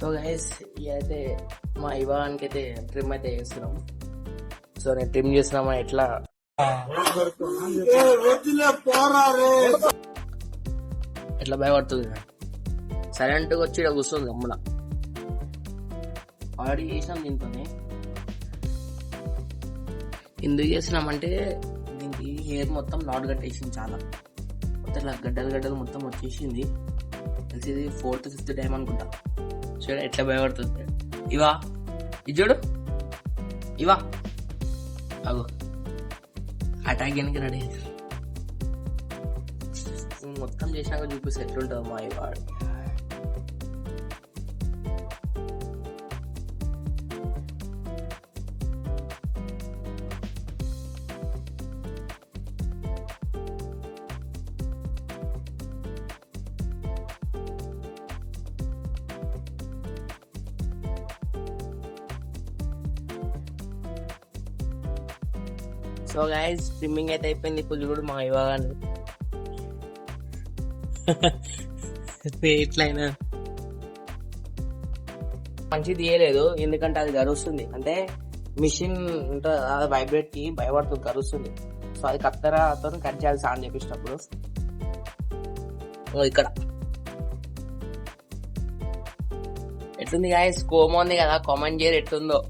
So guys అయితే మా ఇవానికి అయితే ట్రిమ్ అయితే చేస్తున్నాం. సో నేను ట్రిమ్ చేస్తున్నామని ఎట్లా ఎట్లా భయపడుతుంది. సైలెంట్గా వచ్చి ఇక్కడ కూర్చుంది అమ్ముల. ఆల్రెడీ చేసినాం దీంతోనే. ఎందుకు చేసినామంటే దీనికి హెయిర్ మొత్తం నాట్ కట్టేసింది, చాలా మొత్తం ఇలా గడ్డలు మొత్తం వచ్చేసింది. తెలిసి ఇది 4th 5th టైం అనుకుంటా. చూడ ఎట్లా భయపడుతుంది. ఇవా ఇది చూడు, ఇవా అగో అటాక్ చేయడానికి రెడీ. మొత్తం చేసినాక చూపిస్తే ఎట్లుంటుందో మా ఇవా. సో గైస్ స్విమ్మింగ్ అయితే అయిపోయింది. ఇప్పుడు చూడు మా ఇవ్వగాను ఎట్లయినా మంచి తీయలేదు, ఎందుకంటే అది గరుస్తుంది. అంటే మిషన్ ఉంటుంది అది వైబ్రేట్ కి భయపడుతుంది, గరుస్తుంది. సో అది కత్తెరతో కట్ చేయాలి సాన్ చేపించినప్పుడు. ఇక్కడ ఎట్లుంది గైస్? కోమ ఉంది కదా, కామెంట్ చేయరు ఎట్లుందో.